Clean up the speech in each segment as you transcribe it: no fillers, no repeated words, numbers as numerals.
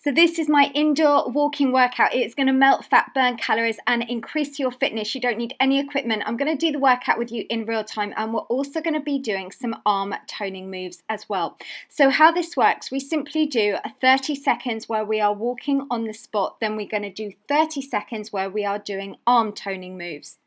So this is my indoor walking workout. It's going to melt fat, burn calories and increase your fitness. You don't need any equipment. I'm going to do the workout with you in real time, and we're also going to be doing some arm toning moves as well. So how this works, we simply do 30 seconds where we are walking on the spot, then we're going to do 30 seconds where we are doing arm toning moves.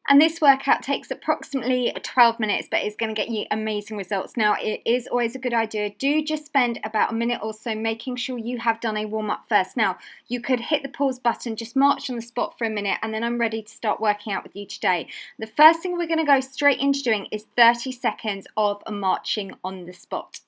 And this workout takes approximately 12 minutes, but it's going to get you amazing results. Now, it is always a good idea. Do just spend about a minute or so making sure you have done a warm-up first. Now, you could hit the pause button, just march on the spot for a minute, and then I'm ready to start working out with you today. The first thing we're going to go straight into doing is 30 seconds of marching on the spot.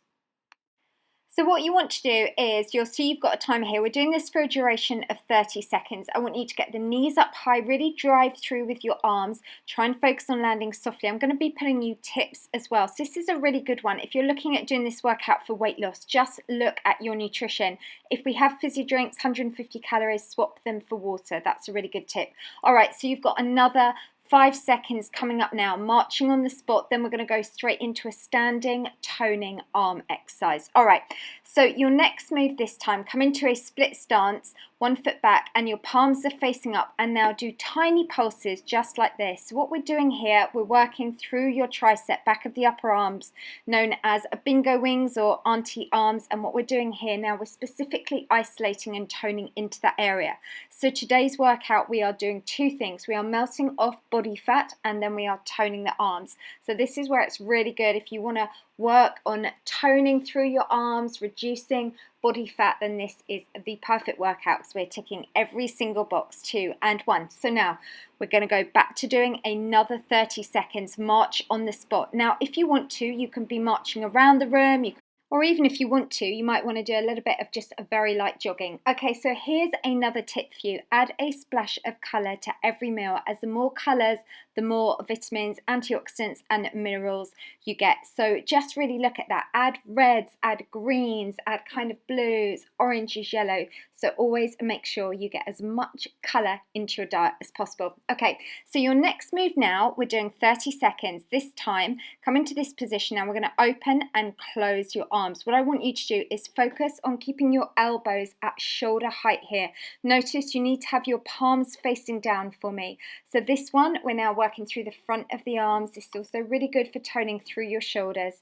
So what you want to do is, you'll see you've got a timer here. We're doing this for a duration of 30 seconds. I want you to get the knees up high, really drive through with your arms. Try and focus on landing softly. I'm going to be putting you tips as well. So this is a really good one. If you're looking at doing this workout for weight loss, just look at your nutrition. If we have fizzy drinks, 150 calories, swap them for water. That's a really good tip. All right, so you've got another 5 seconds coming up now, marching on the spot. Then we're going to go straight into a standing toning arm exercise. All right, so your next move this time, come into a split stance, 1 foot back, and your palms are facing up, and now do tiny pulses just like this. So what we're doing here, we're working through your tricep, back of the upper arms, known as bingo wings or auntie arms. And what we're doing here now, we're specifically isolating and toning into that area. So today's workout, we are doing 2 things. We are melting off body fat, and then we are toning the arms. So this is where it's really good. If you want to work on toning through your arms, reducing body fat, then this is the perfect workout, because we're ticking every single box. 2 and 1. So now we're going to go back to doing another 30 seconds march on the spot. Now, if you want to, you can be marching around the room, or even if you want to, you might want to do a little bit of just a very light jogging. Okay, so here's another tip for you. Add a splash of colour to every meal, as the more colours, the more vitamins, antioxidants and minerals you get. So just really look at that. Add reds, add greens, add kind of blues, oranges, yellow. So always make sure you get as much colour into your diet as possible. Okay, so your next move now, we're doing 30 seconds. This time, come into this position. Now we're going to open and close your arms. What I want you to do is focus on keeping your elbows at shoulder height here. Notice you need to have your palms facing down for me. So this one, we're now working through the front of the arms. This is also really good for toning through your shoulders.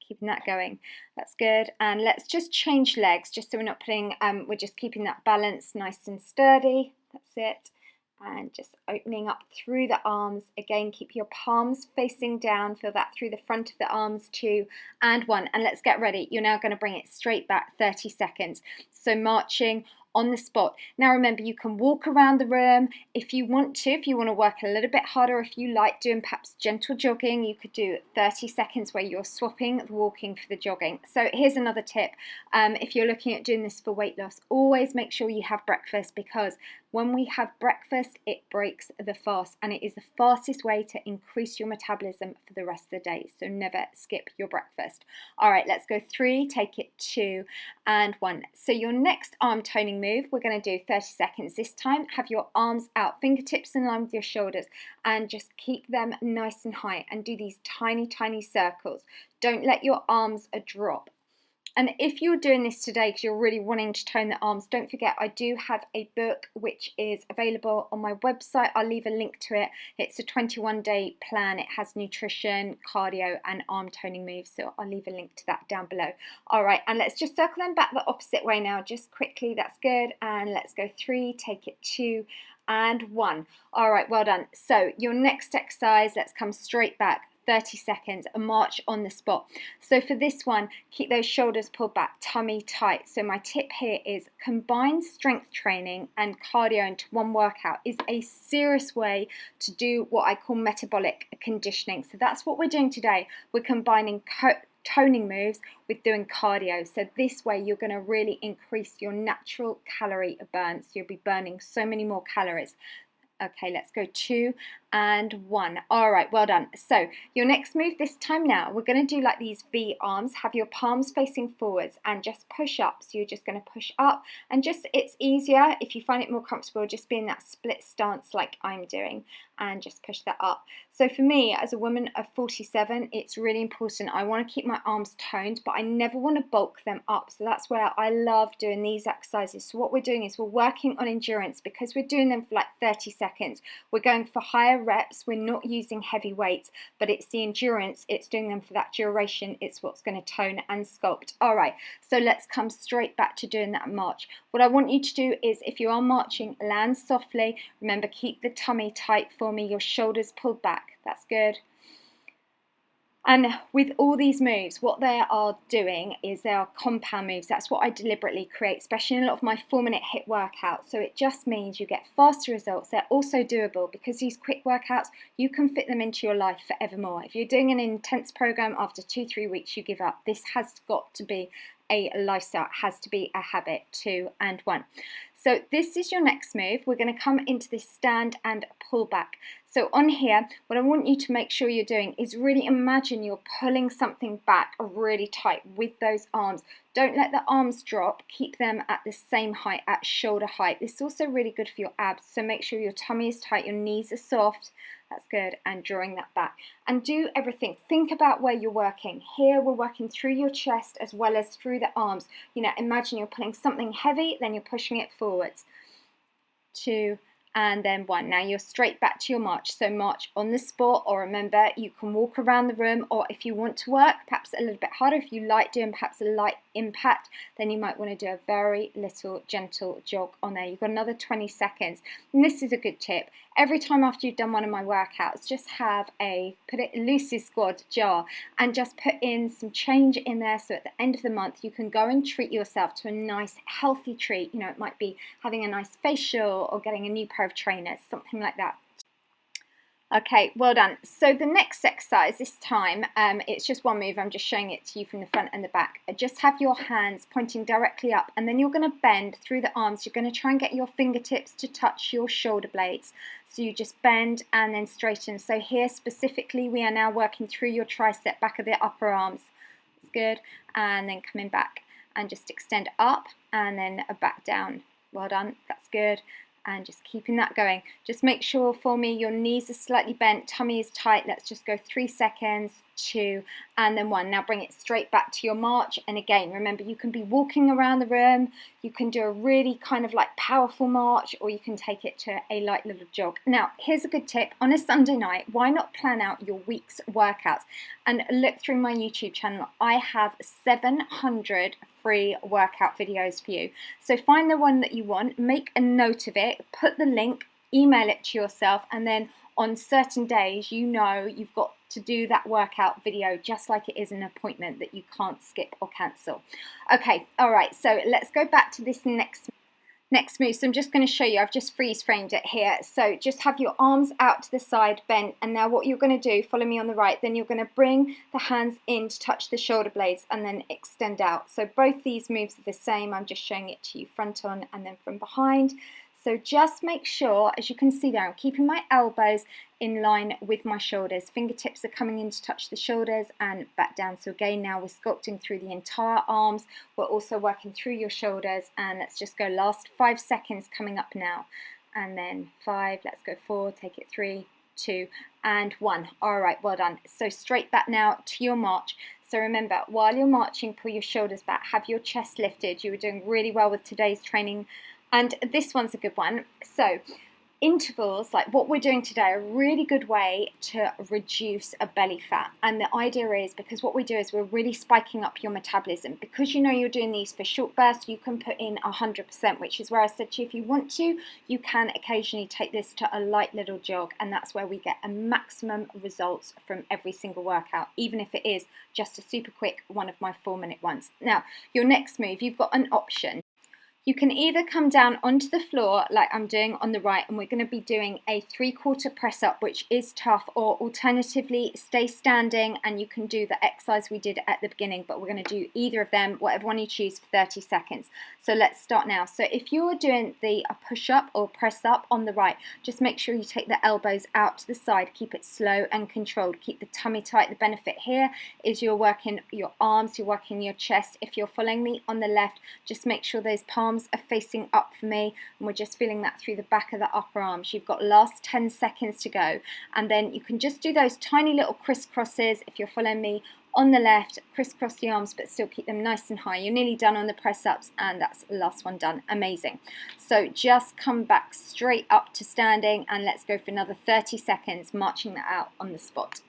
Keeping that going. That's good. And let's just change legs, just so we're not putting, we're just keeping that balance nice and sturdy. That's it. And just opening up through the arms. Again, keep your palms facing down. Feel that through the front of the arms. 2 and 1. And let's get ready. You're now going to bring it straight back 30 seconds. So marching on the spot. Now remember, you can walk around the room if you want to. If you want to work a little bit harder, if you like doing perhaps gentle jogging, you could do 30 seconds where you're swapping the walking for the jogging. So here's another tip. If you're looking at doing this for weight loss, always make sure you have breakfast, because when we have breakfast, it breaks the fast, and it is the fastest way to increase your metabolism for the rest of the day. So never skip your breakfast. All right, let's go 3, take it 2 and 1. So your next arm toning move, we're going to do 30 seconds. This time, have your arms out, fingertips in line with your shoulders, and just keep them nice and high, and do these tiny, tiny circles. Don't let your arms drop. And if you're doing this today because you're really wanting to tone the arms, don't forget I do have a book which is available on my website. I'll leave a link to it. It's a 21-day plan. It has nutrition, cardio and arm toning moves. So I'll leave a link to that down below. All right, and let's just circle them back the opposite way now, just quickly. That's good. And let's go 3, take it 2 and 1. All right, well done. So your next exercise, let's come straight back. 30 seconds, a march on the spot. So for this one, keep those shoulders pulled back, tummy tight. So my tip here is combine strength training and cardio into one workout is a serious way to do what I call metabolic conditioning. So that's what we're doing today. We're combining toning moves with doing cardio. So this way you're going to really increase your natural calorie burn. So you'll be burning so many more calories. Okay, let's go 2 and 1. All right, well done. So your next move this time now, we're going to do like these V arms. Have your palms facing forwards and just push up. So you're just going to push up, and just, it's easier if you find it more comfortable, just be in that split stance like I'm doing. and just push that up. So for me, as a woman of 47, it's really important. I want to keep my arms toned, but I never want to bulk them up. So that's where I love doing these exercises. So what we're doing is we're working on endurance because we're doing them for like 30 seconds. We're going for higher reps. We're not using heavy weights, but it's the endurance. It's doing them for that duration. It's what's going to tone and sculpt. All right, so let's come straight back to doing that march. What I want you to do is, if you are marching, land softly. Remember, keep the tummy tight for me, your shoulders pulled back. That's good. And with all these moves, what they are doing is they are compound moves. That's what I deliberately create, especially in a lot of my 4-minute HIIT workouts. So it just means you get faster results. They're also doable because these quick workouts, you can fit them into your life forevermore. If you're doing an intense program, after 2-3 weeks, you give up. This has got to be a lifestyle, it has to be a habit. 2 and 1. So this is your next move. We're going to come into this stand and pull back. So on here, what I want you to make sure you're doing is really imagine you're pulling something back really tight with those arms. Don't let the arms drop. Keep them at the same height, at shoulder height. This is also really good for your abs. So make sure your tummy is tight, your knees are soft. That's good. And drawing that back. And do everything. Think about where you're working. Here we're working through your chest as well as through the arms. You know, imagine you're pulling something heavy, then you're pushing it forwards. 2 and then 1. Now you're straight back to your march. So march on the spot, or remember, you can walk around the room, or if you want to work perhaps a little bit harder, if you like doing perhaps a light impact, then you might want to do a very little gentle jog on there. You've got another 20 seconds. And this is a good tip. Every time after you've done one of my workouts, just have put it Lucy Squad jar and just put in some change in there, so at the end of the month you can go and treat yourself to a nice healthy treat. You know, it might be having a nice facial or getting a new pair of trainers, something like that. Okay, well done. So the next exercise, this time, it's just one move. I'm just showing it to you from the front and the back. Just have your hands pointing directly up, and then you're going to bend through the arms. You're going to try and get your fingertips to touch your shoulder blades. So you just bend and then straighten. So here specifically, we are now working through your tricep, back of the upper arms. That's good. And then coming back and just extend up and then back down. Well done. That's good. And just keeping that going. Just make sure for me your knees are slightly bent, tummy is tight. Let's just go 3 seconds, 2, and then 1. Now bring it straight back to your march. And again, remember, you can be walking around the room, you can do a really kind of like powerful march, or you can take it to a light little jog. Now, here's a good tip. On a Sunday night, why not plan out your week's workouts? And look through my YouTube channel. I have 700 free workout videos for you. So find the one that you want, make a note of it, put the link, email it to yourself, and then on certain days, you know you've got to do that workout video just like it is an appointment that you can't skip or cancel. Okay, all right, so let's go back to this next move. So I'm just going to show you, I've just freeze framed it here. So just have your arms out to the side, bent, and now what you're going to do, follow me on the right, then you're going to bring the hands in to touch the shoulder blades and then extend out. So both these moves are the same. I'm just showing it to you front on and then from behind. So just make sure, as you can see there, I'm keeping my elbows in line with my shoulders. Fingertips are coming in to touch the shoulders and back down. So again, now we're sculpting through the entire arms. We're also working through your shoulders. And let's just go last 5 seconds coming up now. And then 5, let's go 4, take it 3, 2, and 1. All right, well done. So straight back now to your march. So remember, while you're marching, pull your shoulders back, have your chest lifted. You were doing really well with today's training. And this one's a good one. So intervals, like what we're doing today, are a really good way to reduce a belly fat. And the idea is, because what we do is we're really spiking up your metabolism. Because you know you're doing these for short bursts, you can put in 100%, which is where I said to you, if you want to, you can occasionally take this to a light little jog. And that's where we get a maximum results from every single workout, even if it is just a super quick one of my 4-minute ones. Now, your next move, you've got an option. You can either come down onto the floor like I'm doing on the right, and we're going to be doing a 3/4 press up, which is tough, or alternatively stay standing and you can do the exercise we did at the beginning, but we're going to do either of them, whatever one you choose, for 30 seconds. So let's start now. So if you're doing the push up or press up on the right, just make sure you take the elbows out to the side, keep it slow and controlled, keep the tummy tight. The benefit here is you're working your arms, you're working your chest. If you're following me on the left, just make sure those palms palms are facing up for me, and we're just feeling that through the back of the upper arms. You've got last 10 seconds to go, and then you can just do those tiny little crisscrosses if you're following me on the left. Crisscross the arms but still keep them nice and high. You're nearly done on the press-ups, and that's the last one done. Amazing. So just come back straight up to standing, and let's go for another 30 seconds marching that out on the spot.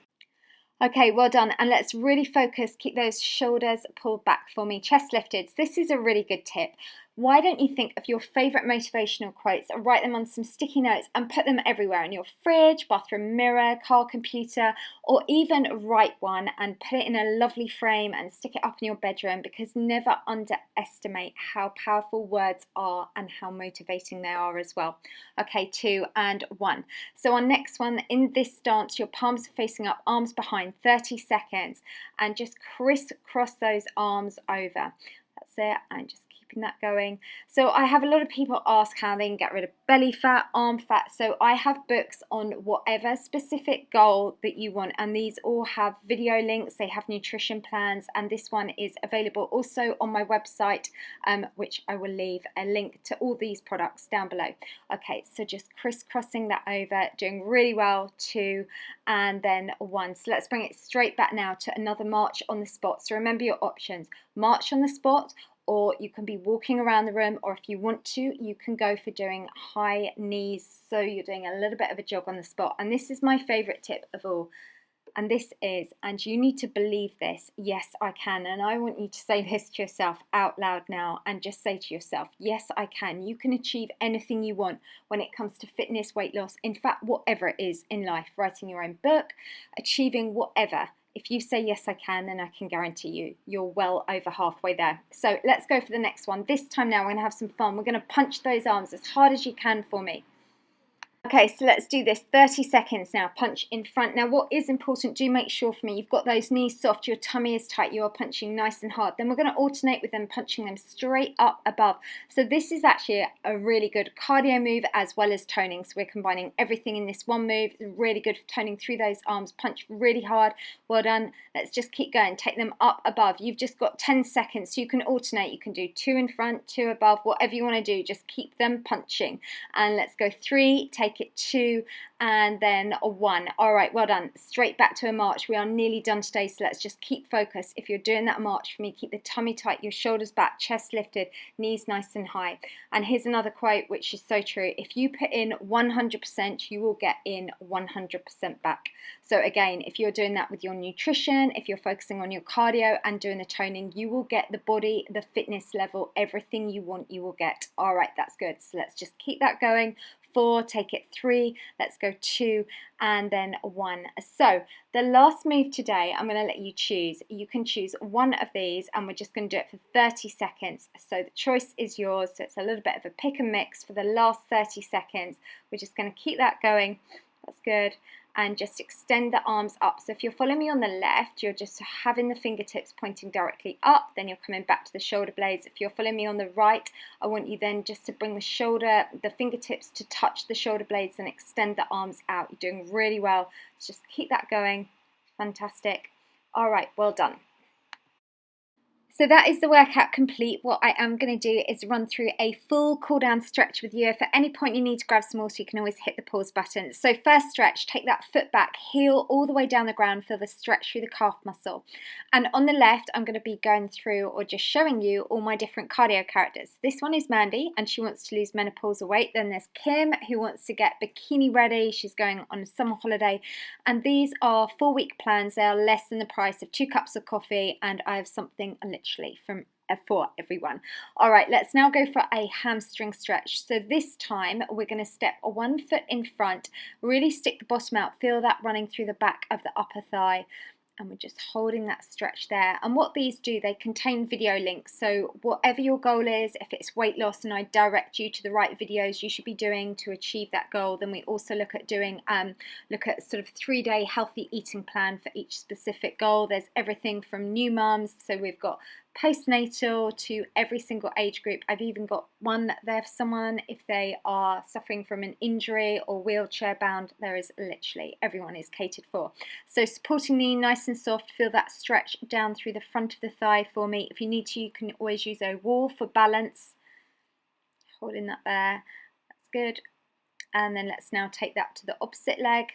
Okay, well done, and let's really focus. Keep those shoulders pulled back for me, chest lifted. This is a really good tip. Why don't you think of your favourite motivational quotes and write them on some sticky notes and put them everywhere, in your fridge, bathroom mirror, car computer, or even write one and put it in a lovely frame and stick it up in your bedroom, because never underestimate how powerful words are and how motivating they are as well. Okay, 2 and 1. So our next one, in this stance, your palms are facing up, arms behind, 30 seconds, and just crisscross those arms over. That's it, and just keeping that going. So I have a lot of people ask how they can get rid of belly fat, arm fat. So I have books on whatever specific goal that you want, and these all have video links. They have nutrition plans, and this one is available also on my website, which I will leave a link to all these products down below. Okay, so just crisscrossing that over, doing really well. 2 and then 1. So let's bring it straight back now to another march on the spot. So remember your options: march on the spot, or you can be walking around the room, or if you want to, you can go for doing high knees, so you're doing a little bit of a jog on the spot. And this is my favourite tip of all, and this is, and you need to believe this, yes I can. And I want you to say this to yourself out loud now, and just say to yourself, yes I can. You can achieve anything you want when it comes to fitness, weight loss, in fact whatever it is in life, writing your own book, achieving whatever. If you say yes I can, then I can guarantee you, you're well over halfway there. So let's go for the next one. This time now we're going to have some fun. We're going to punch those arms as hard as you can for me. Okay, so let's do this. 30 seconds now. Punch in front. Now, what is important, do make sure for me you've got those knees soft, your tummy is tight, you are punching nice and hard. Then we're going to alternate with them punching them straight up above. So this is actually a really good cardio move as well as toning. So we're combining everything in this one move. It's really good for toning through those arms. Punch really hard. Well done. Let's just keep going. Take them up above. You've just got 10 seconds, so you can alternate. You can do 2 in front, 2 above, whatever you want to do. Just keep them punching. And let's go 3, take it 2, and then 1. All right, well done. Straight back to a march. We are nearly done today, so let's just keep focused. If you're doing that march for me, keep the tummy tight, your shoulders back, chest lifted, knees nice and high. And here's another quote which is so true: if you put in 100%, you will get in 100% back. So again, if you're doing that with your nutrition, if you're focusing on your cardio and doing the toning, you will get the body, the fitness level, everything you want, you will get. All right, that's good. So let's just keep that going. 4, take it 3, let's go 2, and then 1. So the last move today, I'm going to let you choose. You can choose one of these, and we're just going to do it for 30 seconds. So the choice is yours. So it's a little bit of a pick and mix for the last 30 seconds. We're just going to keep that going. That's good. And just extend the arms up. So if you're following me on the left, you're just having the fingertips pointing directly up, then you're coming back to the shoulder blades. If you're following me on the right, I want you then just to bring the fingertips to touch the shoulder blades and extend the arms out. You're doing really well. Just keep that going. Fantastic. All right, well done. So that is the workout complete. What I am going to do is run through a full cool down stretch with you. If at any point you need to grab some water, you can always hit the pause button. So first stretch, take that foot back, heel all the way down the ground, feel the stretch through the calf muscle. And on the left, I'm going to be going through or just showing you all my different cardio characters. This one is Mandy, and she wants to lose menopausal weight. Then there's Kim, who wants to get bikini ready. She's going on a summer holiday. And these are 4-week plans. They are less than the price of 2 cups of coffee, and I have something literally for everyone. All right, let's now go for a hamstring stretch. So this time we're going to step 1 foot in front, really stick the bottom out, feel that running through the back of the upper thigh. And we're just holding that stretch there. And what these do, they contain video links. So whatever your goal is, if it's weight loss and I direct you to the right videos you should be doing to achieve that goal, then we also look at doing sort of 3-day healthy eating plan for each specific goal. There's everything from new mums, so we've got postnatal, to every single age group. I've even got one there for someone if they are suffering from an injury or wheelchair bound. There is literally everyone is catered for. So supporting knee nice and soft, feel that stretch down through the front of the thigh for me. If you need to, you can always use a wall for balance. holding that there, that's good. And then let's now take that to the opposite leg.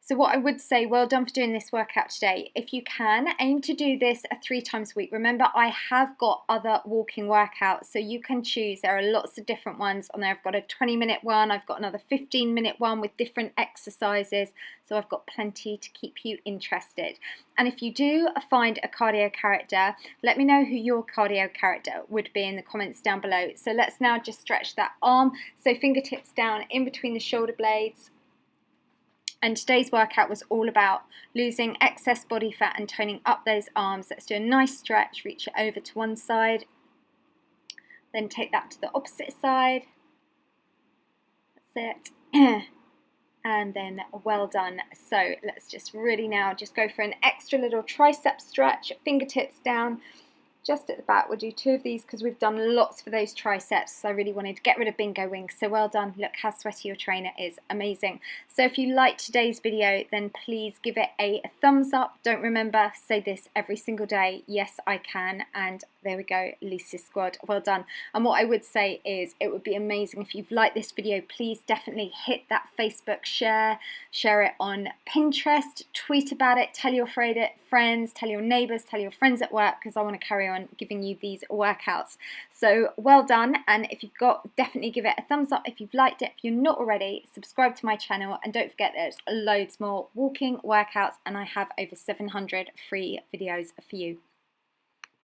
So what I would say, well done for doing this workout today. If you can, aim to do this 3 times a week. Remember, I have got other walking workouts, so you can choose. There are lots of different ones on there. I've got a 20-minute one, I've got another 15-minute one with different exercises, so I've got plenty to keep you interested. And if you do find a cardio character, let me know who your cardio character would be in the comments down below. So let's now just stretch that arm, so fingertips down in between the shoulder blades. And today's workout was all about losing excess body fat and toning up those arms. Let's do a nice stretch, reach it over to one side, then take that to the opposite side. That's it. And then well done. So let's just really now just go for an extra little tricep stretch, fingertips down. Just at the back, we'll do 2 of these because we've done lots for those triceps. So I really wanted to get rid of bingo wings. So well done. Look how sweaty your trainer is. Amazing. So if you liked today's video, then please give it a thumbs up. Don't remember, say this every single day. Yes, I can. And there we go, Lisa's squad. Well done. And what I would say is it would be amazing if you've liked this video, please definitely hit that Facebook share it on Pinterest, tweet about it, tell your friends, tell your neighbours, tell your friends at work, because I want to carry on giving you these workouts. So well done, and if you've got, definitely give it a thumbs up if you've liked it. If you're not already, subscribe to my channel, and don't forget there's loads more walking workouts, and I have over 700 free videos for you.